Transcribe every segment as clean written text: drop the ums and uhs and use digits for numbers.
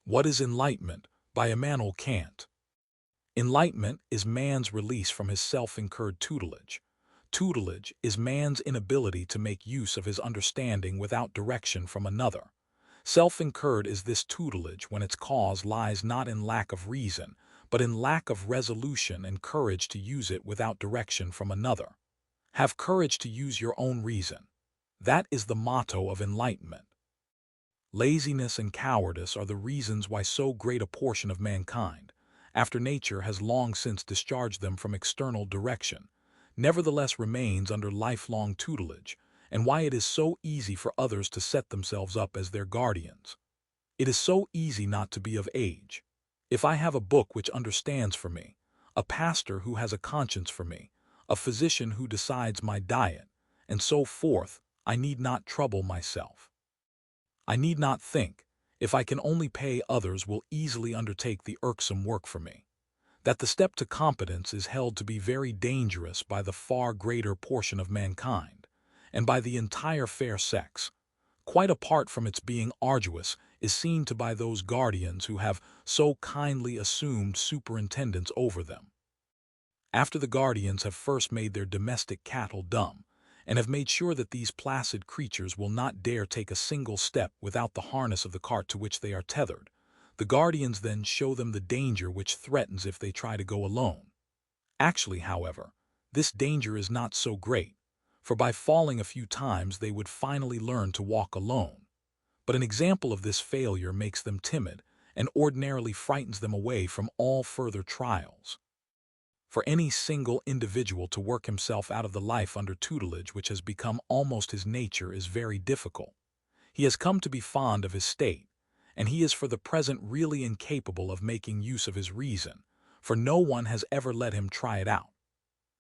What is enlightenment? By Immanuel Kant. Enlightenment is man's release from his self-incurred tutelage. Tutelage is man's inability to make use of his understanding without direction from another. Self-incurred is this tutelage when its cause lies not in lack of reason, but in lack of resolution and courage to use it without direction from another. Have courage to use your own reason. That is the motto of enlightenment. Laziness and cowardice are the reasons why so great a portion of mankind, after nature has long since discharged them from external direction, nevertheless remains under lifelong tutelage, and why it is so easy for others to set themselves up as their guardians. It is so easy not to be of age. If I have a book which understands for me, a pastor who has a conscience for me, a physician who decides my diet, and so forth, I need not trouble myself. I need not think, if I can only pay, others will easily undertake the irksome work for me. That the step to competence is held to be very dangerous by the far greater portion of mankind, and by the entire fair sex, quite apart from its being arduous, is seen to by those guardians who have so kindly assumed superintendence over them. After the guardians have first made their domestic cattle dumb, and have made sure that these placid creatures will not dare take a single step without the harness of the cart to which they are tethered, the guardians then show them the danger which threatens if they try to go alone. Actually, however, this danger is not so great, for by falling a few times they would finally learn to walk alone. But an example of this failure makes them timid, and ordinarily frightens them away from all further trials. For any single individual to work himself out of the life under tutelage which has become almost his nature is very difficult. He has come to be fond of his state, and he is for the present really incapable of making use of his reason, for no one has ever let him try it out.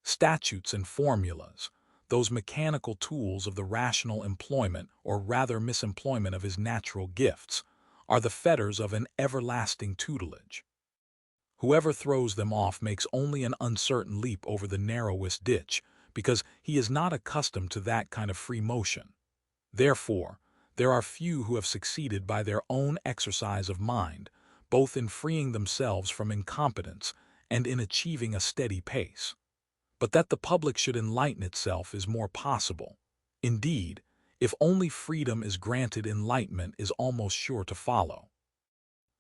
Statutes and formulas, those mechanical tools of the rational employment or rather misemployment of his natural gifts, are the fetters of an everlasting tutelage. Whoever throws them off makes only an uncertain leap over the narrowest ditch, because he is not accustomed to that kind of free motion. Therefore, there are few who have succeeded by their own exercise of mind, both in freeing themselves from incompetence and in achieving a steady pace. But that the public should enlighten itself is more possible. Indeed, if only freedom is granted, enlightenment is almost sure to follow.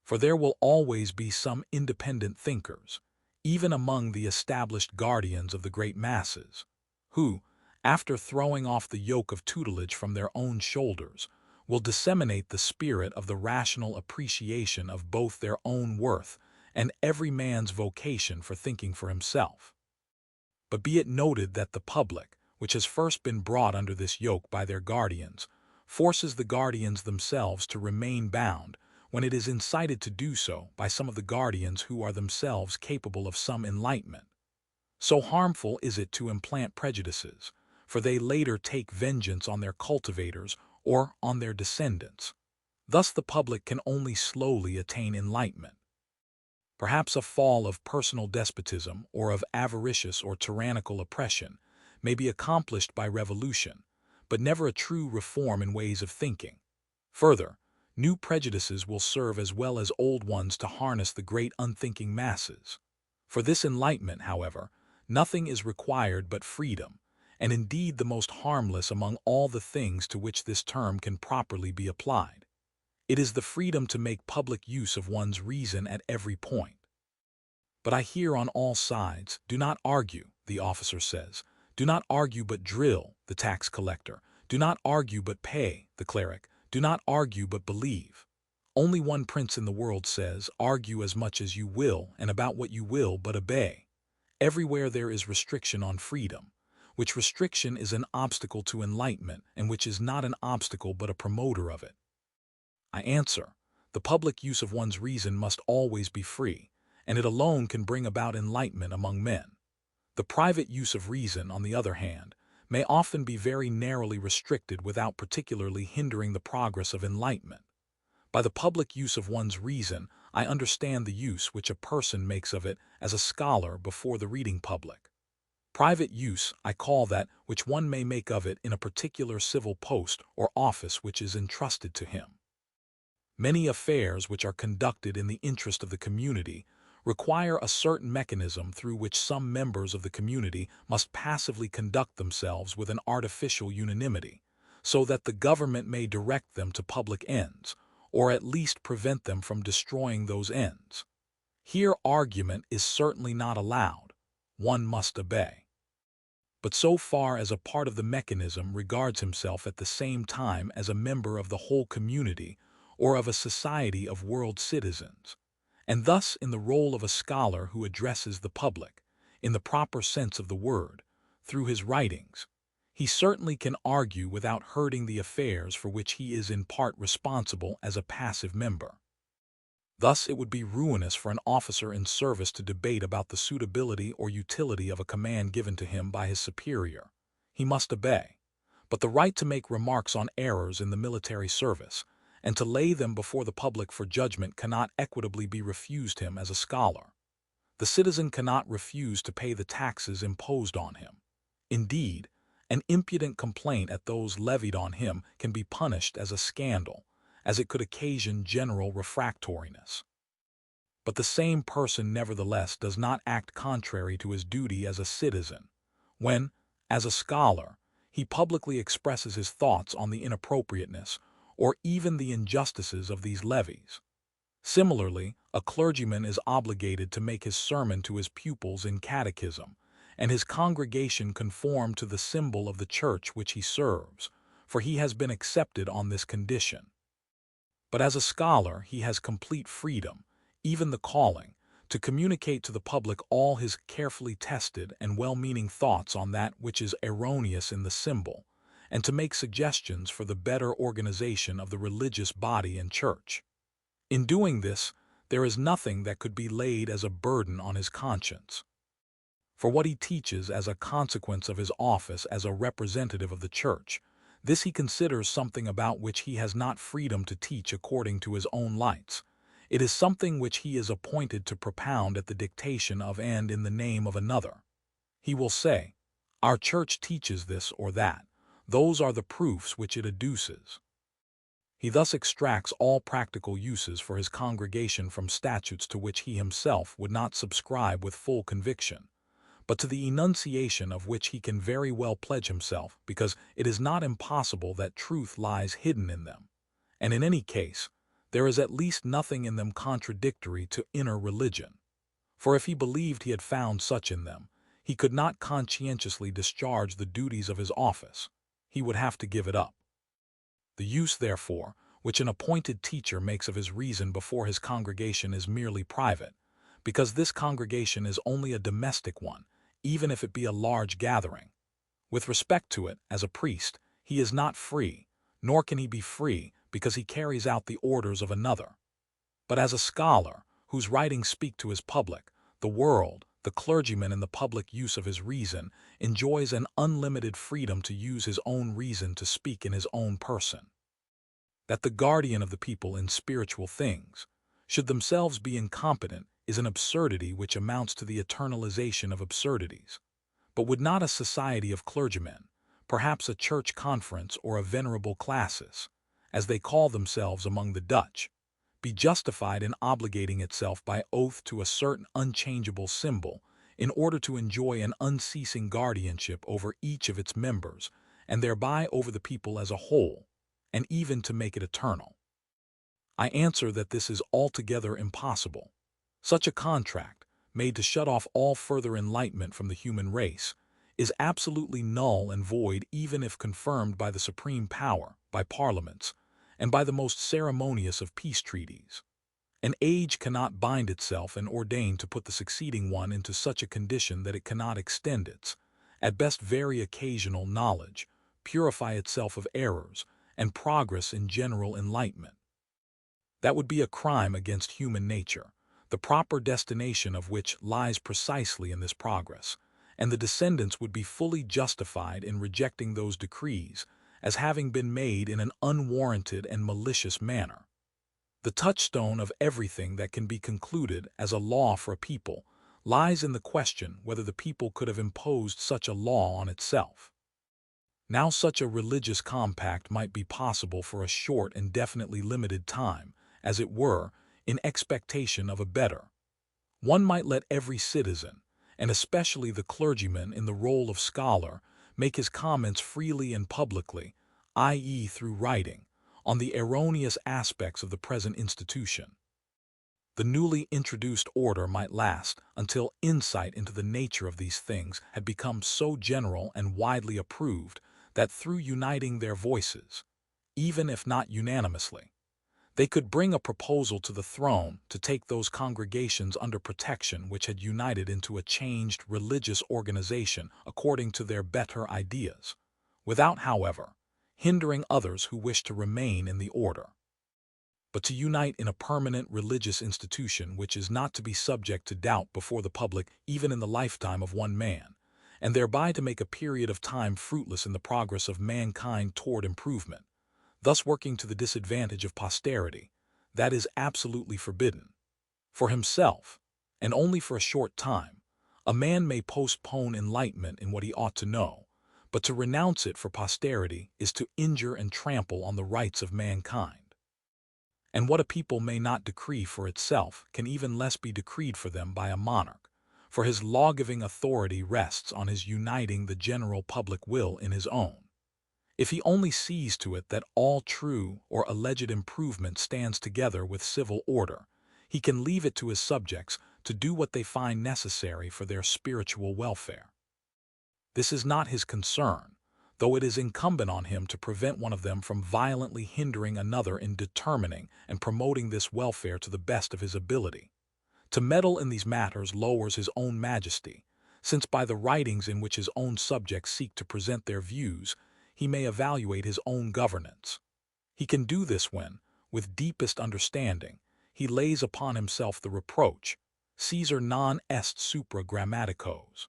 For there will always be some independent thinkers, even among the established guardians of the great masses, who, after throwing off the yoke of tutelage from their own shoulders, will disseminate the spirit of the rational appreciation of both their own worth and every man's vocation for thinking for himself. But be it noted that the public, which has first been brought under this yoke by their guardians, forces the guardians themselves to remain bound when it is incited to do so by some of the guardians who are themselves capable of some enlightenment. So harmful is it to implant prejudices, for they later take vengeance on their cultivators or on their descendants. Thus the public can only slowly attain enlightenment. Perhaps a fall of personal despotism or of avaricious or tyrannical oppression may be accomplished by revolution, but never a true reform in ways of thinking. Further, new prejudices will serve as well as old ones to harness the great unthinking masses. For this enlightenment, however, nothing is required but freedom, and indeed the most harmless among all the things to which this term can properly be applied. It is the freedom to make public use of one's reason at every point. But I hear on all sides, "Do not argue," the officer says. "Do not argue but drill," the tax collector. "Do not argue but pay," the cleric. "Do not argue but believe." Only one prince in the world says, "Argue as much as you will and about what you will, but obey." Everywhere there is restriction on freedom, which restriction is an obstacle to enlightenment, and which is not an obstacle but a promoter of it. I answer, the public use of one's reason must always be free, and it alone can bring about enlightenment among men. The private use of reason, on the other hand, may often be very narrowly restricted without particularly hindering the progress of enlightenment. By the public use of one's reason, I understand the use which a person makes of it as a scholar before the reading public. Private use I call that which one may make of it in a particular civil post or office which is entrusted to him. Many affairs which are conducted in the interest of the community require a certain mechanism through which some members of the community must passively conduct themselves with an artificial unanimity, so that the government may direct them to public ends, or at least prevent them from destroying those ends. Here argument is certainly not allowed. One must obey. But so far as a part of the mechanism regards himself at the same time as a member of the whole community or of a society of world citizens, and thus in the role of a scholar who addresses the public, in the proper sense of the word, through his writings, he certainly can argue without hurting the affairs for which he is in part responsible as a passive member. Thus it would be ruinous for an officer in service to debate about the suitability or utility of a command given to him by his superior. He must obey. But the right to make remarks on errors in the military service, and to lay them before the public for judgment cannot equitably be refused him as a scholar. The citizen cannot refuse to pay the taxes imposed on him. Indeed, an impudent complaint at those levied on him can be punished as a scandal, as it could occasion general refractoriness. But the same person nevertheless does not act contrary to his duty as a citizen, when, as a scholar, he publicly expresses his thoughts on the inappropriateness or even the injustices of these levies. Similarly, a clergyman is obligated to make his sermon to his pupils in catechism, and his congregation conform to the symbol of the church which he serves, for he has been accepted on this condition. But as a scholar he has complete freedom, even the calling, to communicate to the public all his carefully tested and well-meaning thoughts on that which is erroneous in the symbol, and to make suggestions for the better organization of the religious body and church. In doing this, there is nothing that could be laid as a burden on his conscience. For what he teaches as a consequence of his office as a representative of the church, this he considers something about which he has not freedom to teach according to his own lights. It is something which he is appointed to propound at the dictation of and in the name of another. He will say, "Our church teaches this or that. Those are the proofs which it adduces." He thus extracts all practical uses for his congregation from statutes to which he himself would not subscribe with full conviction, but to the enunciation of which he can very well pledge himself, because it is not impossible that truth lies hidden in them, and in any case, there is at least nothing in them contradictory to inner religion. For if he believed he had found such in them, he could not conscientiously discharge the duties of his office. He would have to give it up. The use, therefore, which an appointed teacher makes of his reason before his congregation is merely private, because this congregation is only a domestic one, even if it be a large gathering. With respect to it, as a priest, he is not free, nor can he be free, because he carries out the orders of another. But as a scholar, whose writings speak to his public, the world, the clergyman in the public use of his reason, enjoys an unlimited freedom to use his own reason to speak in his own person. That the guardian of the people in spiritual things should themselves be incompetent is an absurdity which amounts to the eternalization of absurdities. But would not a society of clergymen, perhaps a church conference or a venerable classis, as they call themselves among the Dutch, be justified in obligating itself by oath to a certain unchangeable symbol in order to enjoy an unceasing guardianship over each of its members, and thereby over the people as a whole, and even to make it eternal? I answer that this is altogether impossible. Such a contract, made to shut off all further enlightenment from the human race, is absolutely null and void even if confirmed by the supreme power, by parliaments, and by the most ceremonious of peace treaties. An age cannot bind itself and ordain to put the succeeding one into such a condition that it cannot extend its, at best very occasional, knowledge, purify itself of errors, and progress in general enlightenment. That would be a crime against human nature, the proper destination of which lies precisely in this progress, and the descendants would be fully justified in rejecting those decrees as having been made in an unwarranted and malicious manner. The touchstone of everything that can be concluded as a law for a people lies in the question whether the people could have imposed such a law on itself. Now such a religious compact might be possible for a short and definitely limited time, as it were, in expectation of a better. One might let every citizen, and especially the clergyman in the role of scholar, make his comments freely and publicly, i.e. through writing, on the erroneous aspects of the present institution. The newly introduced order might last until insight into the nature of these things had become so general and widely approved that through uniting their voices, even if not unanimously, they could bring a proposal to the throne to take those congregations under protection which had united into a changed religious organization according to their better ideas, without, however, hindering others who wished to remain in the order. But to unite in a permanent religious institution which is not to be subject to doubt before the public even in the lifetime of one man, and thereby to make a period of time fruitless in the progress of mankind toward improvement, thus working to the disadvantage of posterity, that is absolutely forbidden. For himself, and only for a short time, a man may postpone enlightenment in what he ought to know, but to renounce it for posterity is to injure and trample on the rights of mankind. And what a people may not decree for itself can even less be decreed for them by a monarch, for his law-giving authority rests on his uniting the general public will in his own. If he only sees to it that all true or alleged improvement stands together with civil order, he can leave it to his subjects to do what they find necessary for their spiritual welfare. This is not his concern, though it is incumbent on him to prevent one of them from violently hindering another in determining and promoting this welfare to the best of his ability. To meddle in these matters lowers his own majesty, since by the writings in which his own subjects seek to present their views, he may evaluate his own governance. He can do this when, with deepest understanding, he lays upon himself the reproach, Caesar non est supra grammaticos.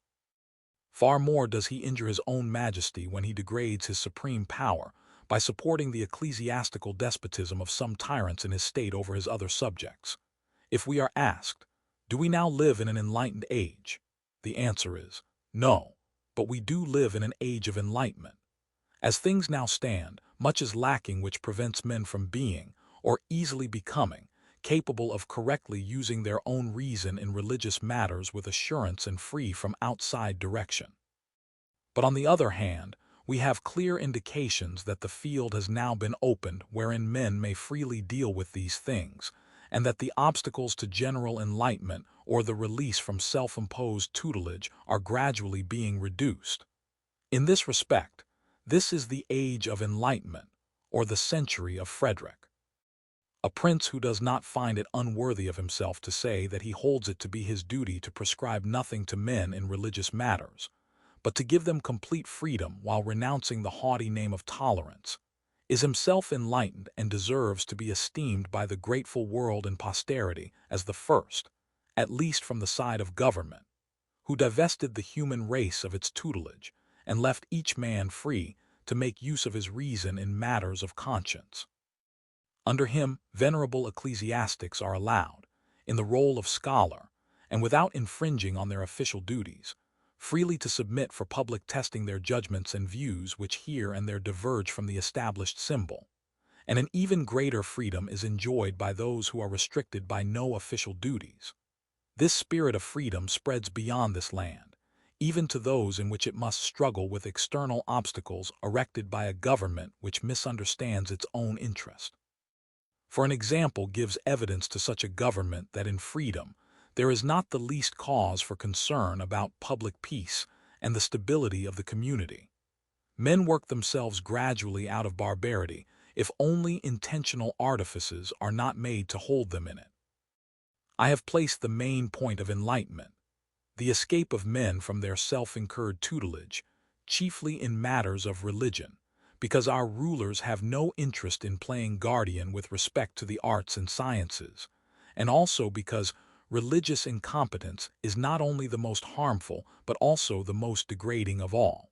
Far more does he injure his own majesty when he degrades his supreme power by supporting the ecclesiastical despotism of some tyrants in his state over his other subjects. If we are asked, do we now live in an enlightened age? The answer is, no, but we do live in an age of enlightenment. As things now stand, much is lacking which prevents men from being, or easily becoming, capable of correctly using their own reason in religious matters with assurance and free from outside direction. But on the other hand, we have clear indications that the field has now been opened wherein men may freely deal with these things, and that the obstacles to general enlightenment or the release from self-imposed tutelage are gradually being reduced. In this respect, this is the age of enlightenment, or the century of Frederick. A prince who does not find it unworthy of himself to say that he holds it to be his duty to prescribe nothing to men in religious matters, but to give them complete freedom while renouncing the haughty name of tolerance, is himself enlightened and deserves to be esteemed by the grateful world and posterity as the first, at least from the side of government, who divested the human race of its tutelage and left each man free to make use of his reason in matters of conscience. Under him, venerable ecclesiastics are allowed, in the role of scholar, and without infringing on their official duties, freely to submit for public testing their judgments and views which here and there diverge from the established symbol, and an even greater freedom is enjoyed by those who are restricted by no official duties. This spirit of freedom spreads beyond this land, even to those in which it must struggle with external obstacles erected by a government which misunderstands its own interest. For an example gives evidence to such a government that in freedom there is not the least cause for concern about public peace and the stability of the community. Men work themselves gradually out of barbarity if only intentional artifices are not made to hold them in it. I have placed the main point of enlightenment, the escape of men from their self-incurred tutelage, chiefly in matters of religion, because our rulers have no interest in playing guardian with respect to the arts and sciences, and also because religious incompetence is not only the most harmful but also the most degrading of all.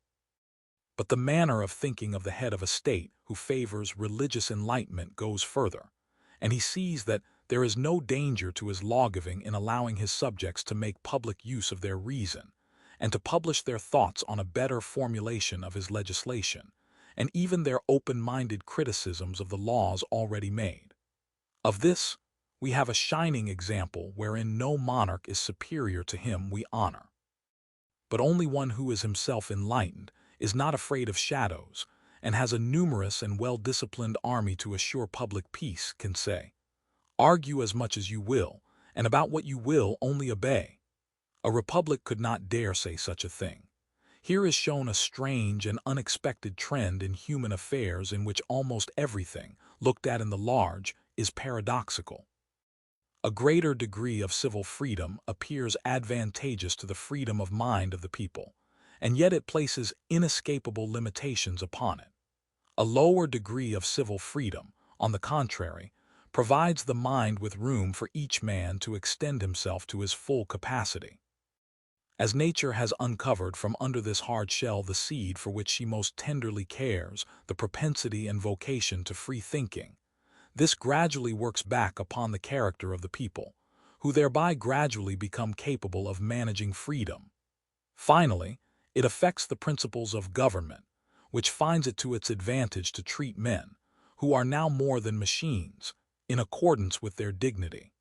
But the manner of thinking of the head of a state who favors religious enlightenment goes further, and he sees that there is no danger to his lawgiving in allowing his subjects to make public use of their reason, and to publish their thoughts on a better formulation of his legislation, and even their open-minded criticisms of the laws already made. Of this, we have a shining example wherein no monarch is superior to him we honor. But only one who is himself enlightened, is not afraid of shadows, and has a numerous and well-disciplined army to assure public peace, can say, "Argue as much as you will, and about what you will only obey." A republic could not dare say such a thing. Here is shown a strange and unexpected trend in human affairs in which almost everything, looked at in the large, is paradoxical. A greater degree of civil freedom appears advantageous to the freedom of mind of the people, and yet it places inescapable limitations upon it. A lower degree of civil freedom, on the contrary, provides the mind with room for each man to extend himself to his full capacity. As nature has uncovered from under this hard shell the seed for which she most tenderly cares, the propensity and vocation to free thinking, this gradually works back upon the character of the people, who thereby gradually become capable of managing freedom. Finally, it affects the principles of government, which finds it to its advantage to treat men, who are now more than machines, in accordance with their dignity.